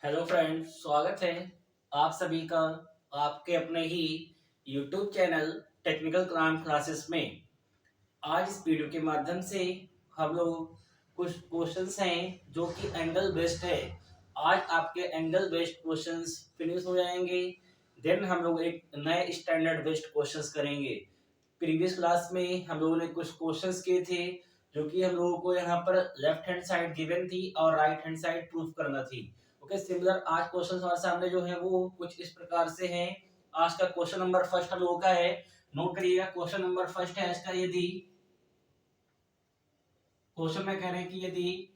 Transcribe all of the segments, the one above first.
Hello friends, स्वागत है आप सभी का आपके अपने ही यूट्यूब चैनल टेक्निकल क्लासेस में। आज इस वीडियो के माध्यम से हम लोग कुछ क्वेश्चंस हैं जो कि एंगल बेस्ड है। आज आपके एंगल बेस्ड क्वेश्चंस फिनिश हो जाएंगे। देन हम लोग एक नए स्टैंडर्ड बेस्ड क्वेश्चंस करेंगे। प्रीवियस क्लास में हम लोगों ने कुछ क्वेश्चंस किए थे जो कि हम लोगों को यहाँ पर लेफ्ट हैंड साइड गिवन थी और राइट हैंड साइड प्रूफ करना थी। ओके, सिमिलर आज क्वेश्चन हमारे सामने जो है वो कुछ इस प्रकार से हैं। आज का क्वेश्चन नंबर फर्स्ट हम लोगों का है, नोट करिएगा। क्वेश्चन नंबर फर्स्ट है आज का, यदि क्वेश्चन में कह रहे हैं कि यदि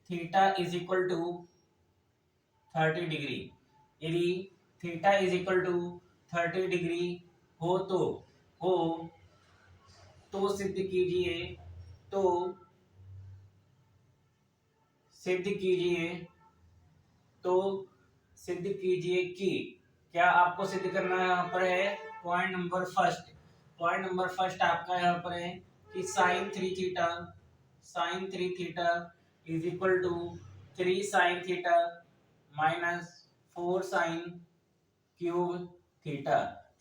theta is equal to 30 degree, यदि theta is equal to 30 degree हो हो तो सिद्ध कीजिए, तो सिद्ध कीजिए तो सिद्ध कीजिए कि, क्या आपको सिद्ध करना यहाँ पर है। पॉइंट नंबर फर्स्ट आपका यहाँ पर है कि sine 3 theta is equal to 3 sine theta minus 4 sine cube theta.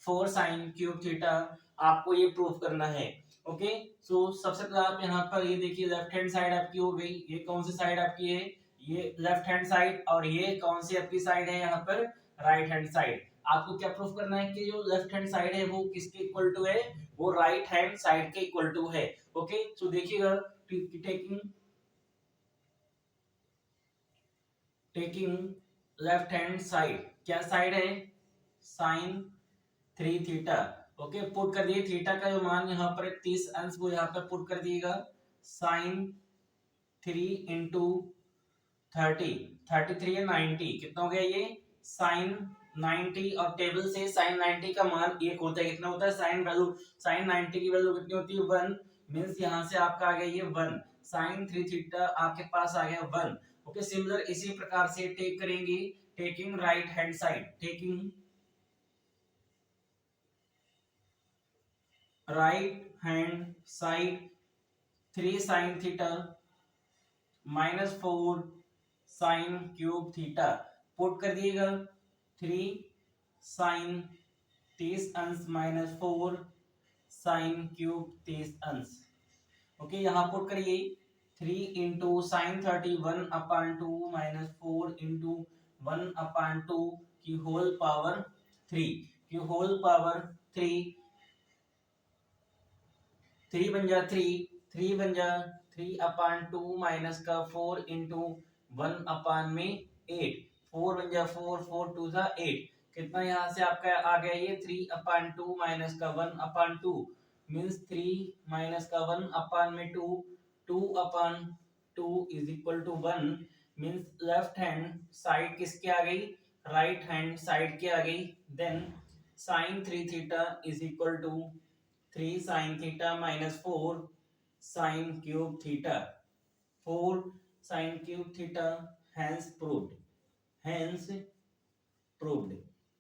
4 sine cube theta आपको ये प्रूफ करना है। ओके, सो सबसे पहले आप यहाँ पर ये देखिए, लेफ्ट हैंड साइड आपकी हो गई। ये कौन सी साइड आपकी है, ये लेफ्ट हैंड साइड। और ये कौन सी आपकी साइड है यहाँ पर, राइट हैंड साइड। आपको क्या प्रूफ करना है कि जो लेफ्ट हैंड साइड है वो किसके इक्वल टू है, वो राइट हैंड साइड के इक्वल टू है। ओके, सो देखिएगा, taking taking left hand side, क्या साइड है, साइन 3 थीटा। ओके, पुट कर दिए थीटा का जो मान यहाँ पर 30 अंश, वो यहाँ पर पुट कर दिएगा। साइन 3 इंटू 30, 33 है 90, कितना हो गया ये, साइन 90। और टेबल से साइन 90 का मान 1 होता है, कितना होता है, साइन 90 की वैल्यू कितनी होती है, 1। मीन्स यहाँ से आपका आ गया ये 1, साइन 3 थीटा आपके पास आ गया 1। ओके, सिमिलर इसी प्रकार से टेक करेंगे, taking right hand side, taking right hand side 3 sine theta minus 4 sine cube theta, put कर दिएगा 3 साइन 30 अंश माइनस 4 साइन क्यूब 30 अंश। ओके, यहाँ पुट करिए 3 इंटू साइन 30 1/2 माइनस 4 इंटू 1/2 की होल पावर 3 3 बन जा 3/2 माइनस का 4 इंटू 1/8, 4 बन जा 4, 4 2 8, कितना यहाँ से आपका आ गया ये 3/2 माइनस का 1/2, मीन्स 3 माइनस का 1/2, 2/2 is equal to 1। Means left hand side किसके आ गई, राइट हैंड साइड के आ गई। Then sine 3 theta is equal to 3 sine 3 minus 4 sine cube 3, 4 sine cube 3, hence proved, hence proved.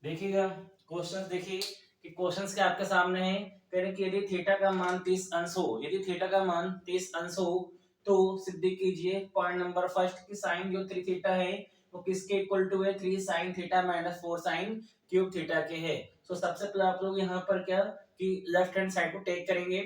देखिएगा क्वेश्चंस, देखिए कि क्वेश्चंस क्या आपके सामने है। कह रहे कि यदि थीटा का मान 30 अंश हो, यदि थीटा का मान 30 अंश हो तो सिद्ध कीजिए, पॉइंट नंबर फर्स्ट, कि साइन जो 3 थीटा है वो किसके इक्वल टू है, 3 साइन 3 माइनस 4 साइन क्यूब 3 के है। तो सबसे पहले आप लोग यहाँ पर क्या कि लेफ्ट हैंड साइड को टेक करेंगे,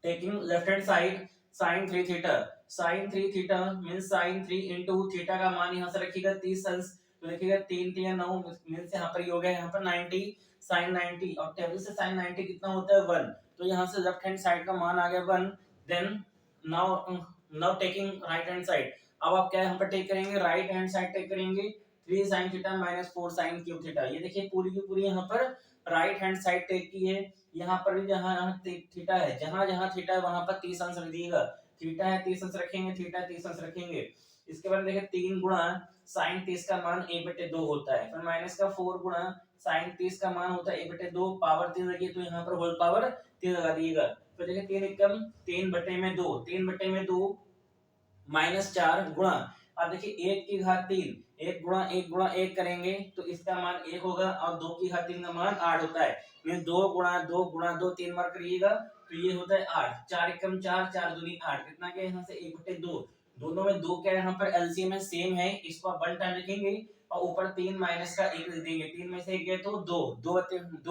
taking left hand side sine 3 theta, sine 3 theta means sine 3 into theta का मान यहाँ से रखिएगा 30 अंश, तो देखिएगा 3 3 9 मीन्स यहाँ पर ये हो गया यहाँ पर 90, साइन 90। और टेबल से साइन 90 कितना होता है 1, तो यहाँ से लेफ्ट हैंड साइड का मान आ गया 1। Then now now taking right hand side, अब आप क्या यहाँ पर टेक करेंगे, राइट हैंड साइड टेक करेंगे 3 साइन 3 माइनस 4 साइन क्यूब 3। ये देखिए पूरी की पूरी यहाँ पर राइट हैंड साइड टेक की है। यहाँ पर भी जहाँ यहाँ थीटा है, जहाँ जहाँ थीटा है वहां पर 30 अंश रख दिएगा, थीटा है 30 अंश रखेंगे, थीटा 30 अंश रखेंगे। इसके बाद देखिए 3 गुणा साइन 30 का मान 1/2 होता है, फिर माइनस का 4 गुणा साइन 30 का मान होता है 1/2, पावर 3 लगी तो यहाँ पर होल पावर 3 लगा दिएगा। फिर देखिए 3 एकम 3/2, 3/2 माइनस 4 गुणा, अब देखिए 1 की घात 3, 1 करेंगे तो इसका मान 1 होगा, और 2 की घात 3 का मान 8 होता है। मीन 2 गुणा 2 गुणा 2 3 बार करिएगा तो ये होता है 8, 4 एकम 4, 4 दूनी 8, कितना गया यहाँ से 1/2, दोनों में दो क्या है यहाँ पर एलसीएम है, सेम है, इसको आप 1 टाइम लिखेंगे और ऊपर 3 माइनस का 1 लिख देंगे। 3 में से 1 गया तो 2, 2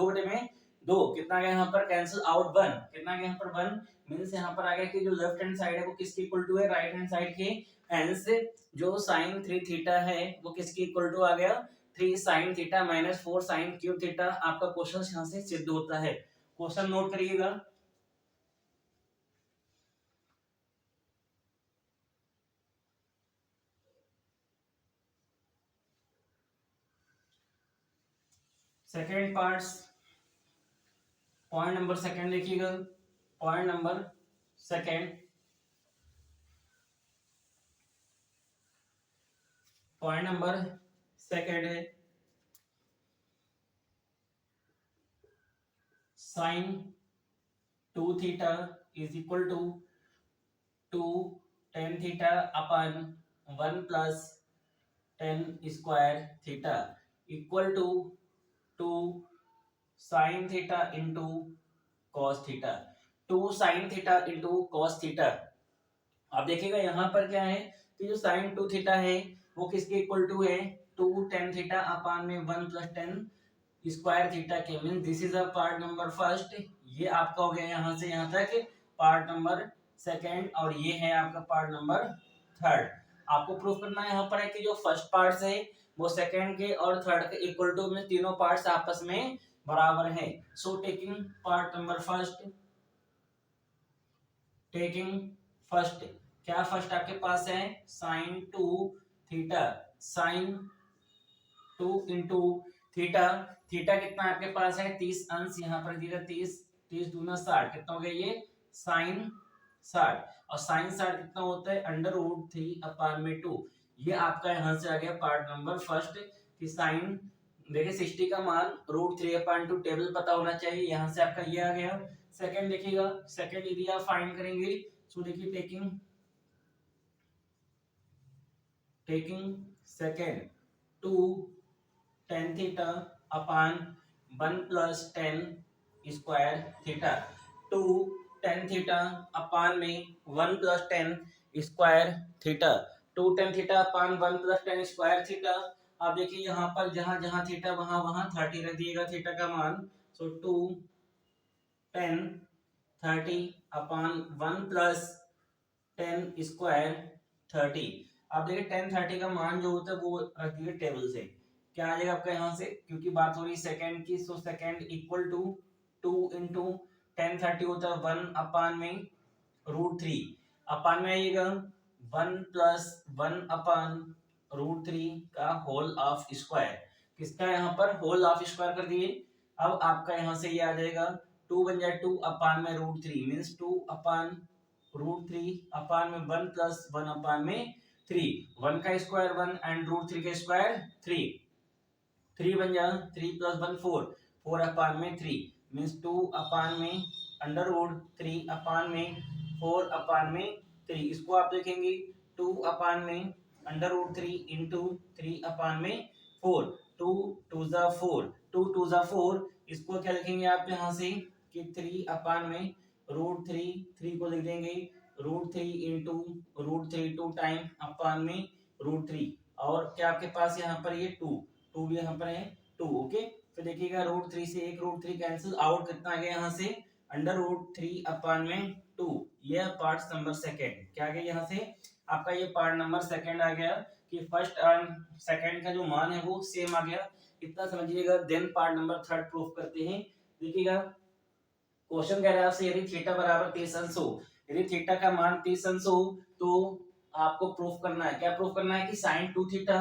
बटे में 2 कितना गया यहाँ पर कैंसिल आउट 1, कितना गया यहाँ पर 1 मींस यहाँ पर आ गया कि जो लेफ्ट हैंड साइड है वो किसके इक्वल टू है राइट हैंड साइड के। हेंस जो sin 3 थीटा है वो किसके इक्वल टू आ गया 3 sin theta minus 4 sin cube theta. आपका क्वेश्चन यहाँ से सिद्ध होता है। क्वेश्चन नोट करिएगा। Second parts, point number second देखिएगा। Point number second, point number second है sine 2 theta is equal to 2 tan theta upon 1 plus tan square theta equal to 2 sin theta into cos theta. 2 sin theta into cos theta. आप देखिएगा यहाँ पर क्या है कि जो sin 2 थीटा है वो किसके इक्वल टू है 2 tan थीटा अपान में 1 प्लस tan स्क्वायर थीटा के। Mean this is a part number first. ये आपका हो गया यहाँ से यहाँ तक पार्ट नंबर सेकेंड और ये है आपका पार्ट नंबर थर्ड। आपको प्रूफ करना है यहाँ पर है कि जो फर्स्ट पार्ट है वो सेकेंड के और थर्ड के इक्वल टू में तीनों पार्ट्स आपस में बराबर है। So taking part number first, taking first, क्या फर्स्ट आपके पास है sine 2 theta, sine 2 into theta. Theta कितना आपके पास है 30 अंश यहाँ पर दिया 30, 30 दूना 60 कितना हो गया ये साइन 60 और साइन 60 कितना होता है अंडर रूट 3 अपान में 2। ये आपका यहाँ से आ गया पार्ट नंबर फर्स्ट कि साइन देखिए 60 का मान रूट 3 अपान 2 टेबल पता होना चाहिए। यहाँ से आपका ये आ गया। सेकंड देखिएगा, सेकंड यदि आप फाइंड करेंगे सो देखिए taking second 2 tan theta upon 1 plus tan square theta. 2 tan theta upon में 1 plus tan square theta. 2 tan theta upon 1 plus tan square theta. आप देखिए यहाँ पर जहां जहां थीटा वहां वहां 30 रख दिएगा थीटा का मान। सो 2 tan 30 अपान 1 प्लस tan स्क्वायर 30। आप देखिए tan 30 का मान जो होता है वो रख दिए टेबल से। क्या आ जाएगा आपका यहाँ से क्योंकि बात हो रही सेकंड की। So second equal to 2 into tan 30 होता है 1 अपान में रूट 3 अपान में आइएगा 1 प्लस 1 अपान रूट 3 का होल ऑफ स्क्वायर। किसका यहाँ पर होल ऑफ स्क्वायर कर दिए। अब आपका यहाँ से ये आ जाएगा 2 बन जाए 2 अपान में रूट 3 मीन्स 2 अपान रूट 3 अपान में 1 प्लस 1 अपान में 3। 1 का स्क्वायर 1 एंड रूट 3 का स्क्वायर 3। 3 बन जाए 3 प्लस 1 4, 4 अपान में 3 मीन्स 2 अपान में अंडर रूट 3 अपान में 4 अपान में 3। इसको आप देखेंगे 2 अपान में अंडर रूट 3 इंटू 3 अपान में 4। 2 2 जा 4, 2 2 जा 4। इसको क्या लिखेंगे आप यहाँ से कि 3 अपान में रूट 3, 3 को लिख देंगे रूट 3 इंटू रूट 3 2 टाइम अपान में रूट 3 और क्या आपके पास यहाँ पर ये 2 भी यहाँ पर है 2। ओके फिर देखिएगा रूट 3 से एक रूट 3 कैंसिल आउट कितना आ गया यहाँ से अंडर रूट 3 अपान में 2। ये पार्ट नंबर सेकेंड क्या आ गया यहाँ से आपका ये पार्ट नंबर सेकेंड आ गया कि फर्स्ट एंड सेकेंड का जो मान है वो सेम आ गया। इतना समझिएगा। Then part number third proof करते हैं। देखिएगा क्वेश्चन कह रहा है आपसे यदि थीटा बराबर 30 अंश हो, यदि थीटा का मान 30 अंश हो तो आपको प्रूफ करना है। क्या प्रूफ करना है कि साइन 2 थीटा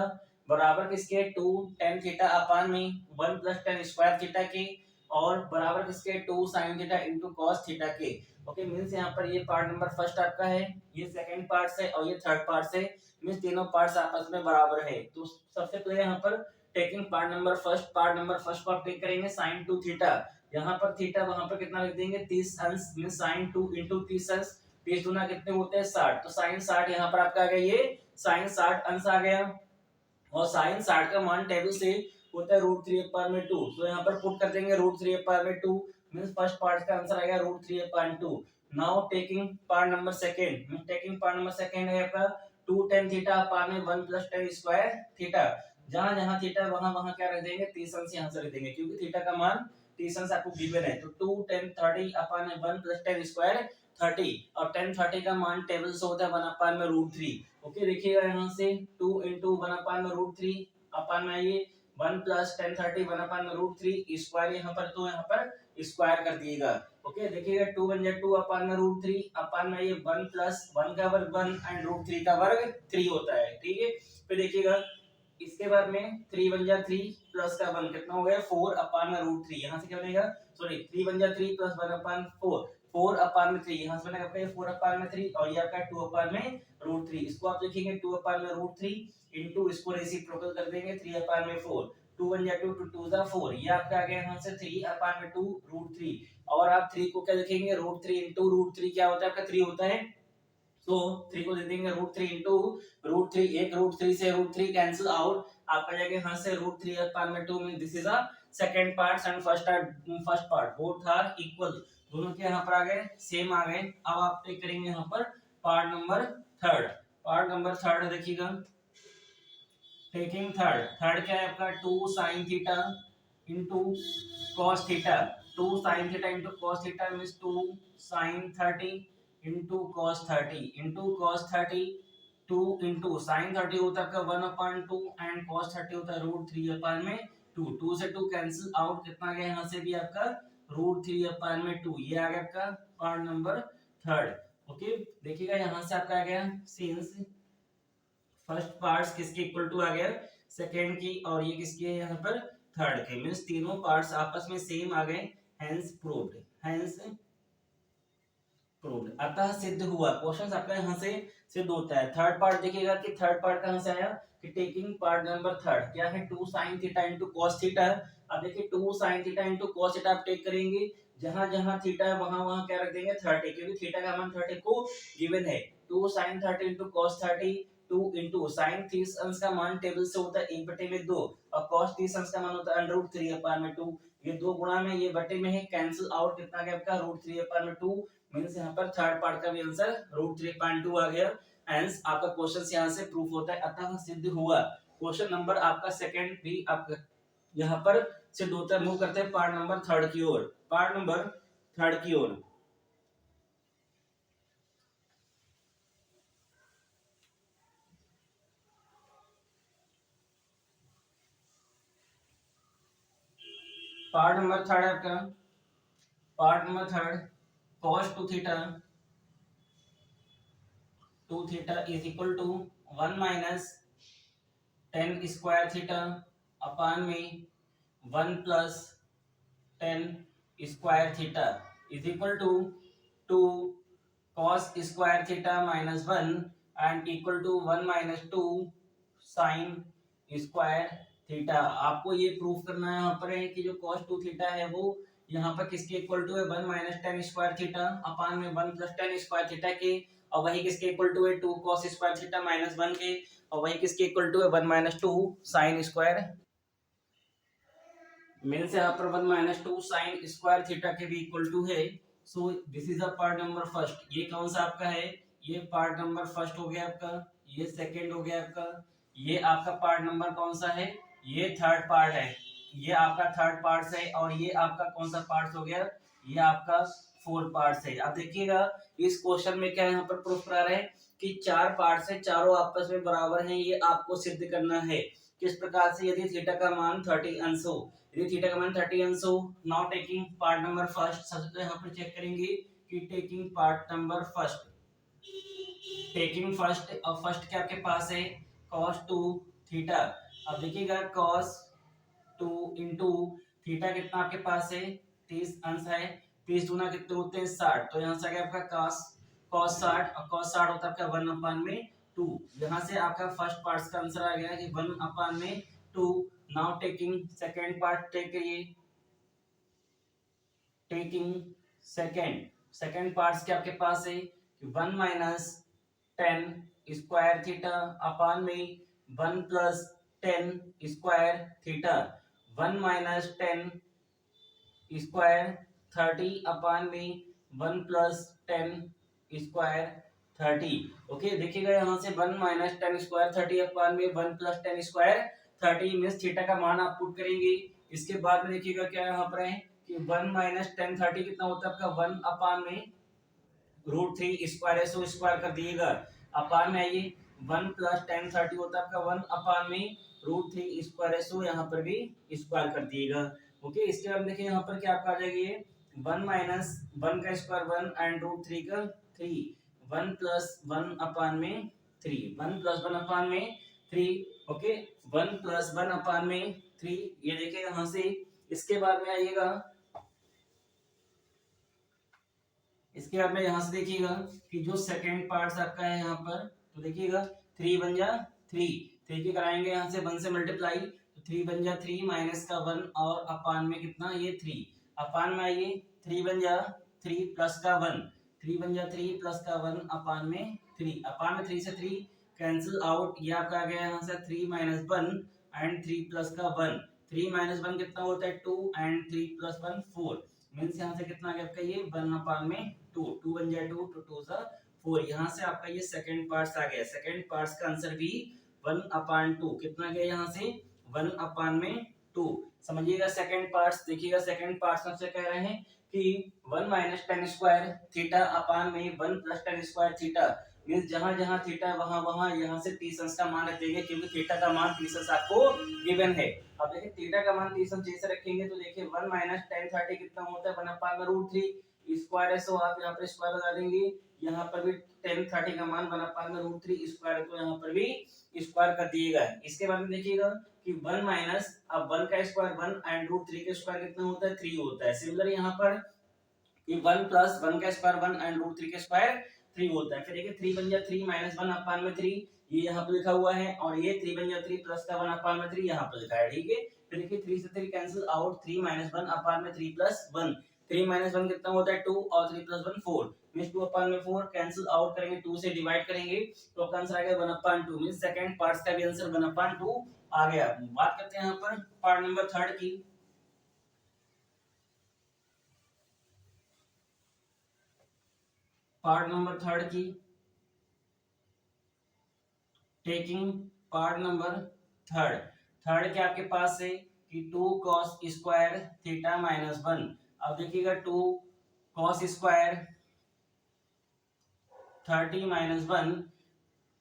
बराबर किसके 2 tan थीटा अपान में 1 प्लस tan स्क्वायर थीटा के और बराबर किसके 2 sin theta into cos theta के। ओके मींस यहाँ पर ये पार्ट नंबर फर्स्ट आपका है, ये सेकंड पार्ट है और ये थर्ड पार्ट है। मींस तीनों पार्ट्स आपस में बराबर है। तो सबसे पहले यहाँ पर taking part number first, part number first को आप टेक करेंगे sin 2 थीटा। यहाँ पर थीटा वहां पर कितना लिख देंगे 30 अंश मींस sin 2 इंटू 30 अंश। 30 गुना कितने होते हैं 60। तो sin 60 यहाँ पर आपका आ गया ये sin 60 अंश आ गया और साइन 60 का मान टेबल से होता है रूट 3 अपान में 2। तो यहाँ पर पुट कर देंगे रूट 3 अपान में 2 मींस फर्स्ट पार्ट का आंसर आएगा रूट 3 अपान 2। Now taking part number second, taking part number second है आपका टू टेन थीटा अपान में 1 प्लस टेन स्क्वायर थीटा। जहां जहां थीटा वहां वहां क्या रख देंगे, 30 अंश यहां से रख देंगे क्योंकि थीटा का मान 30 अंश आपको गिवन है। तो 2 10 30 अपान में 1 प्लस टेन स्क्वायर 30 और 10 30 का मान टेबल से होता है 1 अपान में √3। ओके देखिएगा यहाँ से 2 into 1 अपान में √3 अपान में ये 1 प्लस 10 30 1 अपान में √3 स्क्वायर यहाँ पर, तो यहाँ पर स्क्वायर कर दिएगा। ओके देखिएगा 2 1 जा 2 अपान में √3 अपान में ये 1 प्लस 1 का वर्ग 1 एंड √3 का वर्ग 3 होता है। ठीक है, फिर देखिएगा इसके बाद में 3 1 जा 3 प्लस का 1 कितना हो गया 4 अपान में √3। यहाँ से क्या बनेगा, सॉरी 3 1 जा 3 प्लस 1 अपान 4 4 अपान में 3, यहाँ से बनेगा आपका 4 अपान में 3 और ये आपका 2 अपान में √3। इसको आप लिखेंगे 2 अपान में √3 इनटू इसको रेसिप्रोकल कर देंगे 3 अपान में 4 2 1 जा 2 2 जा 4, ये आपका आ गया यहाँ से 3 अपान में 2 √3। और आप 3 को क्या लिखेंगे √3 इनटू √3 क्या होता है आपका 3 होता है, तो 3 को दे देंगे √3 इनटू √3, एक √3 से √3 कैंसिल आउट, आपका जाएगा यहाँ से √3 अपान में 2 में this is a second part and first part both are equal, दोनों के यहाँ पर आ गए सेम आ गए। अब आप टेक करेंगे यहाँ पर पार्ट नंबर थर्ड देखिएगा, टेकिंग थर्ड क्या है आपका 2 sin theta into cos theta, 2 sin theta into cos theta means 2 sin 30 into cos 30 into cos 30, 2 into sin 30 होता है आपका 1/2 एंड cos 30 होता है √3 अपान में 2, 2 से 2 कैंसिल आउट, कितना गया यहाँ से भी आपका √3 अपान में 2, ये आ गया आपका पार्ट नंबर थर्ड। ओके देखिएगा यहाँ से आपका आ गया सिंस फर्स्ट पार्ट्स किसके इक्वल टू आ गया सेकंड की और ये किसके है यहाँ पर थर्ड के, मींस तीनों पार्ट्स आपस में सेम आ गए, हेंस प्रूव्ड अतः सिद्ध हुआ। क्वेश्चन आपका यहाँ से सिद्ध होता है। थर्ड पार्ट देखिएगा कि थर्ड पार्ट कहाँ से आया कि टेकिंग पार्ट नंबर थर्ड क्या है 2 sin theta into cos theta. अब देखिए 2 sin theta into cos theta आप टेक करेंगे, जहां जहां थीटा है वहां वहां क्या रख देंगे 30 क्योंकि थीटा का मान 30 को गिवन है। 2 sin 30 into cos 30, 2 into sin 30 अंश का मान टेबल से होता है 1/2 और cos 30 अंश का मान होता है √3 अपान में 2, ये 2 गुणा में ये बटे में है कैंसिल आउट, कितना गया आपका √3 अपान में 2, मींस यहाँ पर थर्ड पार्ट का भी आंसर √3.2 आ गया। हेंस आपका क्वेश्चन यहाँ से प्रूफ होता है अतः सिद्ध हुआ। क्वेश्चन नंबर आपका सेकंड भी आपका यहाँ पर सिद्ध होता है। मूव करते हैं पार्ट नंबर थर्ड की ओर, पार्ट नंबर थर्ड की ओर। पार्ट नंबर थर्ड आपका part number third cos 2 theta 2 theta is equal to 1 minus 10 square theta upon में 1 plus 10 square theta is equal to 2 cos square theta minus 1 and equal to 1 minus 2 sin square theta. आपको ये proof करना है यहाँ पर है कि जो cos 2 थीटा है वो यहाँ पर किसके इक्वल टू है 1 माइनस 10 स्क्वायर थीटा अपान में 1 प्लस 10 स्क्वायर थीटा के, और वही किसके इक्वल टू है 2 cos स्क्वायर थीटा माइनस 1 के, और वही किसके इक्वल टू है 1 माइनस 2 sin स्क्वायर, मींस यहाँ पर 1 माइनस 2 sin स्क्वायर थीटा के भी इक्वल टू है। So this is the part number first, ये कौन सा आपका है, ये पार्ट नंबर फर्स्ट हो गया आपका, ये सेकंड हो गया आपका, ये आपका पार्ट नंबर कौन सा है, ये थर्ड पार्ट है, ये आपका थर्ड पार्ट है, और ये आपका कौन सा पार्ट हो गया, ये आपका फोर्थ पार्ट है। अब देखिएगा इस क्वेश्चन में क्या यहाँ पर प्रूफ करा रहे हैं कि चार पार्ट्स है, चारों आपस में बराबर हैं, ये आपको सिद्ध करना है। किस प्रकार से, यदि थीटा का मान 30 अंश हो, यदि थीटा का मान 30 अंश हो। Now taking part number first, सबसे पहले यहाँ पर चेक करेंगे कि taking part number first, taking first, और फर्स्ट क्या आपके पास है cos 2 थीटा। अब देखिएगा cos 2 इंटू थीटा कितना आपके पास है 30 अंश है, 30 गुना कितने होते हैं 60, तो यहाँ से आ गया आपका cos 60 और cos 60 होता है आपका 1 अपान में 2। यहाँ से आपका फर्स्ट पार्ट का आंसर आ गया कि 1 अपान में 2। Now taking second part, take करिए टेकिंग सेकंड पार्ट्स के आपके पास है कि 1 माइनस 10 स्क्वायर थीटा अपान में 1 plus 10 square theta, 1 minus 10 square 30 अपान में 1 प्लस 10 स्क्वायर 30। ओके, देखिएगा यहाँ से 1 माइनस टेन स्क्वायर 30 अपान में 1 plus ten square 30 means theta का मान आप पुट करेंगे। इसके बाद में देखिएगा क्या यहाँ पर है कि 1 माइनस टेन 30 कितना होता है आपका 1 अपान में √3 स्क्वायर है, सो स्क्वायर कर दिएगा। अपान में आइए 1 प्लस टेन 30 होता है आपका 1 अपान में √3 स्क्वायर है, सो यहाँ पर भी स्क्वायर कर दिएगा। ओके, इसके बाद देखिए यहाँ पर क्या आपका आ जाएगी 1 माइनस 1 का स्क्वायर 1 एंड √3 का 3 1 प्लस 1 अपान में 3 1 प्लस 1 अपान में 3। ओके, 1 प्लस 1 अपान में 3 ये देखिए यहाँ से। इसके बाद में आइएगा, इसके बाद में यहाँ से देखिएगा कि जो सेकेंड पार्ट आपका है यहाँ पर, तो देखिएगा 3 बन जा 3 3 के कराएंगे यहाँ से 1 से मल्टीप्लाई, तो 3 बन जा 3 माइनस का 1 और अपान में कितना ये 3 अपान में आइए 3 बन जा 3 प्लस का 1 3 बन जा 3 प्लस का 1 अपान में 3 अपान में 3 से 3 कैंसिल आउट, ये आपका आ गया यहाँ से 3 माइनस 1 एंड 3 प्लस का 1 3 माइनस 1 कितना होता है 2 एंड 3 प्लस 1 4 मीन्स यहाँ से कितना आ गया आपका ये 1 अपान में 2 2 बन जाए 2 2 जा 4। यहाँ से आपका ये सेकंड पार्ट्स आ गया। सेकंड पार्ट्स का आंसर भी 1 अपान 2 कितना गया यहाँ से 1 अपान में 2। समझिएगा सेकंड पार्ट्स, देखिएगा सेकंड पार्ट्स में से कह रहे हैं कि 1 minus ten square theta upon में 1 plus ten square theta means जहां जहां थीटा है वहां वहां यहाँ से 30 का मान रख देंगे, क्योंकि थीटा का मान 30 आपको गिवन है। अब देखिए थीटा का मान 30 जैसे रखेंगे तो देखिए 1 माइनस टेन 30 कितना होता है 1 अपान में √3 स्क्वायर है, सो आप यहाँ पर स्क्वायर लगा देंगे। यहाँ पर भी टेन 30 का मान 1 अपान में √3 स्क्वायर, तो यहाँ पर भी स्क्वायर कर दिएगा। इसके बाद में देखिएगा कि 1 माइनस अब 1 का स्क्वायर 1 एंड √3 का स्क्वायर कितना होता है 3 होता है। सिमिलर यहाँ पर कि 1 प्लस 1 का स्क्वायर 1 एंड √3 का स्क्वायर 3 होता है। फिर देखिए 3 बन जाए 3 माइनस 1 अपान में 3 ये यहाँ पे लिखा हुआ है, और ये 3 बन जाए 3 प्लस का 1 अपान में 3 यहाँ पे लिखा है। ठीक है, फिर देखिए 3 से 3 कैंसिल आउट 3 माइनस 1 अपान में 3 प्लस 1 3 माइनस 1 कितना होता है 2 और 3 प्लस 1 4 मींस 2 अपान में 4 कैंसिल आउट करेंगे 2 से डिवाइड करेंगे तो आपका आंसर आ गया 1 अपान 2 मींस सेकंड पार्ट्स का भी आंसर 1 अपान 2 आ गया। बात करते हैं यहाँ पर पार्ट नंबर 3 की। पार्ट नंबर 3 की टेकिंग पार्ट नंबर थर्ड के आपके पास है कि 2 cos स्क्वायर थीटा माइनस 1। अब देखिएगा 2 cos square 30 minus 1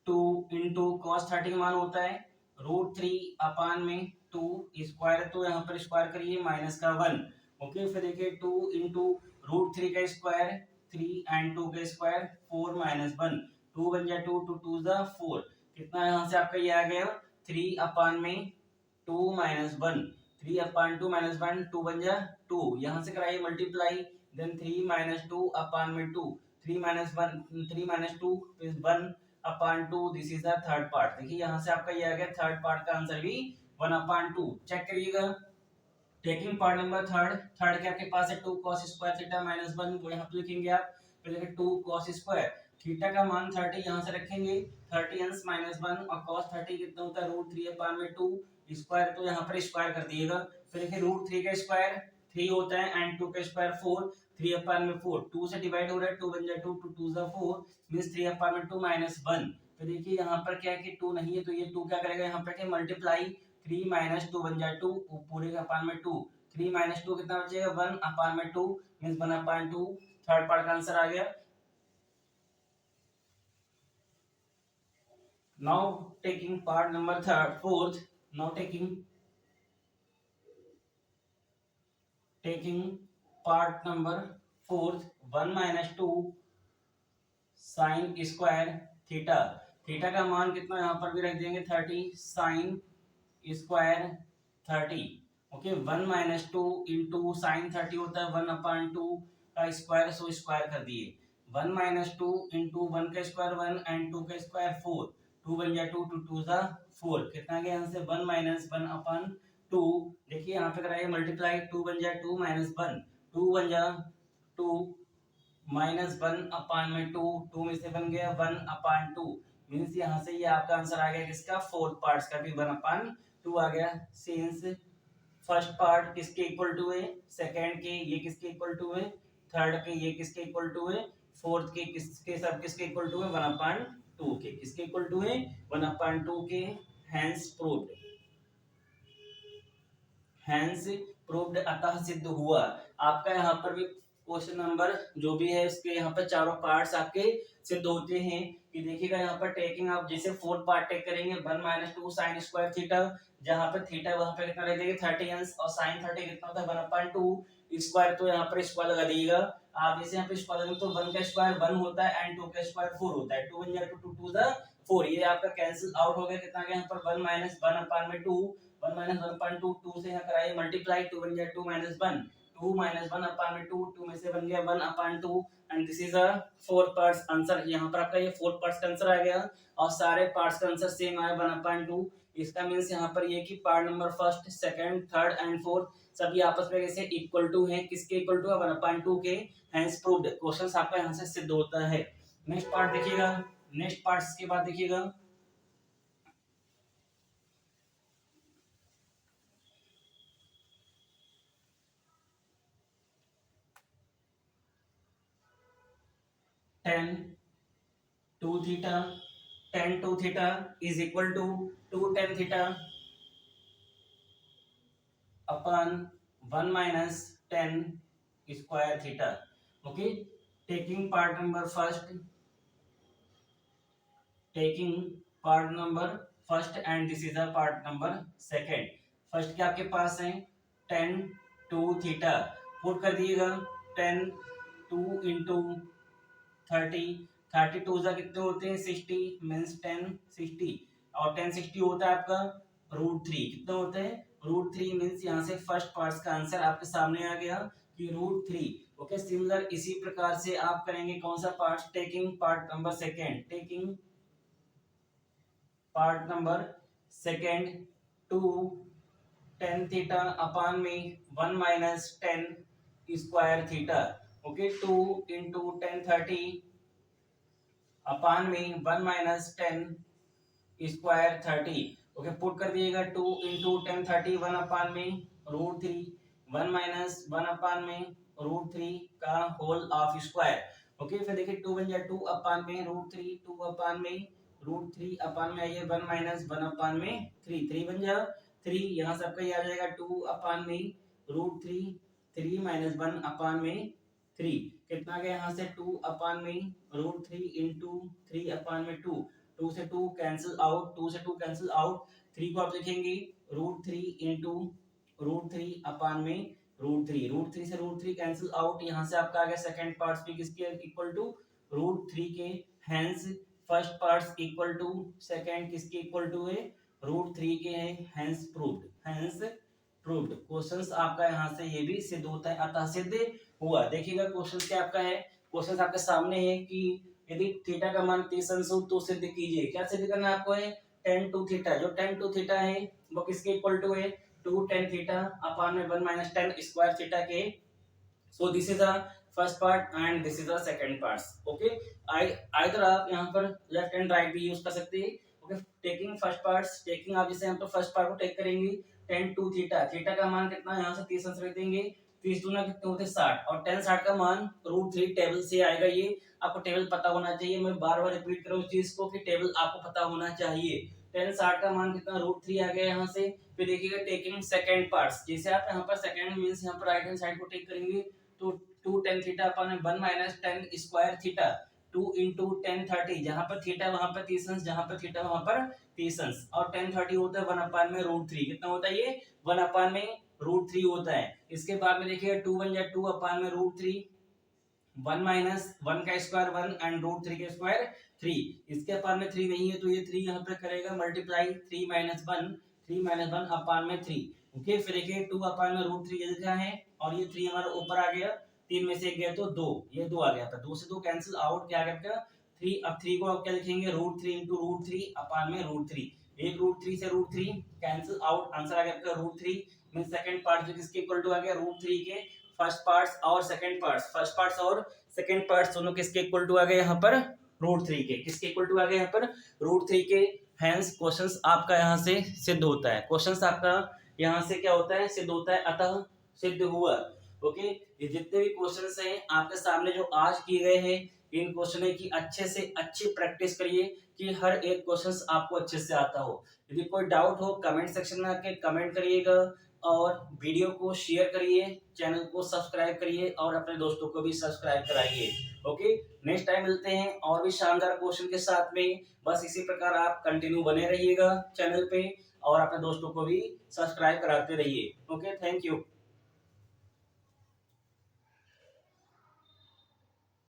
2 into cos 30 का मान होता है √3 अपान में 2 स्क्वायर, तो यहाँ पर स्क्वायर करिए माइनस का 1। ओके, फिर देखिए 2 इंटू √3 का स्क्वायर 3 एंड 2 का स्क्वायर 4 माइनस 1 2 बन जाए 2 2 जा 4 कितना यहाँ से आपका ये आ गया 3 अपान में 2 माइनस 1 3 अपान 2 माइनस 1 2 बन जा 2 यहाँ से कराइए मल्टीप्लाई देन 3 माइनस 2 अपान में 2 3 minus 1 3 minus 2 is 1 upon 2 this is the third part. देखिए यहाँ से आपका ये आ गया थर्ड पार्ट का आंसर भी 1 अपान 2। चेक करिएगा टेकिंग पार्ट नंबर थर्ड के आपके पास है 2 cos स्क्वायर थीटा माइनस 1 वो यहाँ पे लिखेंगे आप, फिर देखिए 2 cos स्क्वायर थीटा का मान 30 यहाँ से रखेंगे 30 अंश माइनस 1 और cos 30 कितना होता है √3 अपान में 2 स्क्वायर, तो यहाँ पर स्क्वायर कर दिएगा। फिर देखिए √3 का स्क्वायर 3 होता है एंड 2 का स्क्वायर 4 3 अपान में 4 2 से डिवाइड हो रहा है 2 बन जाए 2 2 जा 4 मींस 3 अपान में 2 माइनस 1। तो देखिए यहाँ पर क्या है कि 2 नहीं है तो ये 2 क्या करेगा यहाँ पर मल्टीप्लाई 3 माइनस 2 बन जाए 2 पूरे का अपान में 2 3 माइनस 2 कितना बचेगा 1 अपान में 2 मींस 1 अपान 2 थर्ड पार्ट का आंसर आ गया। Now taking part number fourth. Now taking part number fourth 1 minus 2 sin square theta theta का मान कितना यहाँ पर भी रख देंगे 30 sin square 30। Okay 1 minus 2 into sine 30 होता है 1 अपान 2 का स्क्वायर, सो स्क्वायर कर दिए 1 माइनस 2 इंटू 1 का स्क्वायर 1 एंड 2 का स्क्वायर 4 2 बन जाए 2 2 जा 4 कितना गया यहाँ से 1 माइनस 1 अपान 2। देखिए यहाँ पे कराइए मल्टीप्लाई 2 बन जाए 2 माइनस 1 2 बन जा 2 माइनस 1 अपान में 2 2 में से बन गया 1 अपान 2 मीन्स यहाँ से ये आपका आंसर आ गया किसका फोर्थ पार्ट्स का भी 1 अपान 2 आ गया। सिंस फर्स्ट पार्ट किसके इक्वल टू है सेकंड के ये किसके इक्वल टू है थर्ड के ये किसके इक्वल टू है फोर्थ के किसके सब किसके इक्वल टू है 1/2 के, किसके इक्वल टू है 1/2 के। हैंस प्रूव्ड, हैंस प्रूव्ड अतः सिद्ध हुआ। आपका यहाँ पर भी क्वेश्चन नंबर जो भी है उसके यहाँ पर चारों पार्ट्स आपके सिद्ध होते हैं कि देखिएगा यहाँ पर टेकिंग आप जैसे फोर्थ पार्ट टेक करेंगे 1 - 2 sin स्क्वायर थीटा, जहाँ पर थीटा वहां पे कितना रह जाएगा 30 अंश और sin 30 कितना होता है 1/2 स्क्वायर, तो यहाँ पर स्क्वायर लगा दीजिएगा आप। जैसे यहाँ पे स्क्वायर लगाएंगे तो 1 का स्क्वायर 1 होता है एंड 2 का स्क्वायर 4 होता है, 2 1 2 2 2 4, ये आपका कैंसिल आउट हो गया, कितना आ गया यहाँ पर 1 - 1/2 1 - 1/2 2 से यहाँ कराइए मल्टीप्लाई, 2 1 2 -1 2 - 1/2 2 में से बन गया 1/2 and this is a fourth parts answer. यहाँ पर आपका ये फोर्थ पार्ट्स का आंसर आ गया और सारे पार्ट्स का आंसर सेम आया 1/2। इसका मींस यहाँ पर ये कि part number first second third and fourth सभी आपस में कैसे इक्वल टू हैं, किसके इक्वल टू है 1/2 के। हैंस प्रूव्ड क्वेश्चंस आपका यहाँ से सिद्ध होता है। नेक्स्ट पार्ट देखिएगा, नेक्स्ट पार्ट्स के बाद देखिएगा 10 2 theta, 10 2 theta is equal to 2 10 theta upon 1 minus 10 square theta. Okay, taking part number first, taking part number first and this is the part number second. First क्या आपके पास है 10 2 theta, put कर दिएगा 10 2 into 30, 32 जा कितने होते हैं 60 मीन्स 10 60 और 10 60 होता है आपका √3, कितना होता है √3 मीन्स यहाँ से फर्स्ट पार्ट्स का आंसर आपके सामने आ गया कि √3। ओके, सिमिलर इसी प्रकार से आप करेंगे कौन सा part, taking part number second, taking part number second 2 10 theta upon में 1 minus 10 square theta. Okay, 2 into 10 30 upon में 1 माइनस 10 स्क्वायर 30। ओके, पुट कर दिएगा 2 इंटू 10 30 1 अपॉन में √3 1 माइनस 1 अपॉन में √3 का होल ऑफ स्क्वायर। ओके, फिर देखिए 2 1 2 अपॉन में √3 2 अपॉन में √3 अपॉन में आइए 1 माइनस 1 अपॉन में 3 3 बन जाए 3, यहाँ से आपका ये आ जाएगा 2 अपॉन में √3 3 माइनस 1 अपॉन में 3 कितना गया यहाँ से 2 अपॉन में √3 इंटू 3 अपॉन में 2, 2 से 2 कैंसिल आउट, 2 से 2 कैंसिल आउट, 3 को आप लिखेंगे √3 इंटू √3 अपॉन में √3, √3 से √3 कैंसिल आउट, यहाँ से आपका आ गया सेकंड पार्ट्स भी किसके इक्वल टू √3 के। Hence first parts equal to second किसके इक्वल टू है √3 के हैं। Hence proved, hence proved questions आपका यहाँ से ये भी सिद्ध होता है, अतः सिद्ध हुआ। देखिएगा क्वेश्चन क्या आपका है, क्वेश्चन आपके सामने है कि यदि थीटा का मान 30 अंश हो तो सिद्ध कीजिए। क्या सिद्ध करना है आपको है 10 2 थीटा, जो 10 2 थीटा है वो किसके इक्वल टू है 2 10 थीटा अपॉन में 1 माइनस 10 स्क्वायर थीटा के। So this is the first part and this is the second part. Okay, either आप यहाँ पर लेफ्ट एंड राइट भी यूज कर सकते हैं। Okay, taking first parts, taking आप जैसे हम तो फर्स्ट पार्ट को टेक करेंगे 10 2 थीटा, थीटा का मान कितना यहाँ से 30 अंश रख देंगे, 30 दूना कितने होते 60 और 10 60 का मान √3 टेबल से आएगा। ये आपको टेबल पता होना चाहिए, मैं बार बार रिपीट करूँ इस चीज को कि टेबल आपको पता होना चाहिए। 10 60 का मान कितना √3 आ गया यहाँ से। फिर देखिएगा टेकिंग सेकंड पार्ट्स, जैसे आप यहाँ पर सेकंड मींस यहाँ पर राइट हैंड साइड को टेक करेंगे तो 2 10 theta upon 1 minus 10 square theta, 2 into 10 30, जहां पर थीटा वहां पर 30 अंश, जहां पर थीटा वहां पर 30 अंश और 10 30 होता है 1 अपॉन में √3, कितना होता है ये 1 अपॉन में √3 होता है। इसके बाद में देखिए 2 1 या 2 अपॉन में √3 1 माइनस 1 का स्क्वायर 1 एंड √3 का स्क्वायर 3, इसके अपॉन में 3 नहीं है तो ये 3 यहाँ पे करेगा मल्टीप्लाई 3 माइनस 1 अपॉन में 3। ओके, फिर देखिए 2 अपॉन में √3 ये लिखा है और ये 3 हमारा ऊपर आ गया, 3 में से 1 गया तो 2, ये 2 आ गया था, 2 से 2 कैंसिल आउट, क्या आ गया 3। अब 3 को आप क्या लिखेंगे √3 इंटू √3 अपॉन में √3, एक √3 से √3 कैंसिल आउट, आंसर आ गया आपका √3 मीन सेकंड पार्ट जो किसके इक्वल टू आ गया √3 के। फर्स्ट पार्ट्स और सेकंड पार्ट्स, फर्स्ट पार्ट्स और सेकंड पार्ट्स दोनों किसके इक्वल टू आ गए यहाँ पर √3 के, किसके इक्वल टू आ गए यहाँ पर √3 के। हैंस क्वेश्चंस आपका यहाँ से सिद्ध होता है, क्वेश्चंस आपका यहाँ से क्या होता है सिद्ध होता है, अतः सिद्ध हुआ। ओके, ये जितने भी क्वेश्चंस हैं आपके सामने जो आज किए गए हैं इन क्वेश्चन की अच्छे से अच्छी प्रैक्टिस करिए कि हर एक क्वेश्चन आपको अच्छे से आता हो। यदि कोई डाउट हो कमेंट सेक्शन में आके कमेंट करिएगा और वीडियो को शेयर करिए, चैनल को सब्सक्राइब करिए और अपने दोस्तों को भी सब्सक्राइब कराइए। ओके, नेक्स्ट टाइम मिलते हैं और भी शानदार क्वेश्चन के साथ में। बस इसी प्रकार आप कंटिन्यू बने रहिएगा चैनल पे और अपने दोस्तों को भी सब्सक्राइब कराते रहिए। Okay, thank you.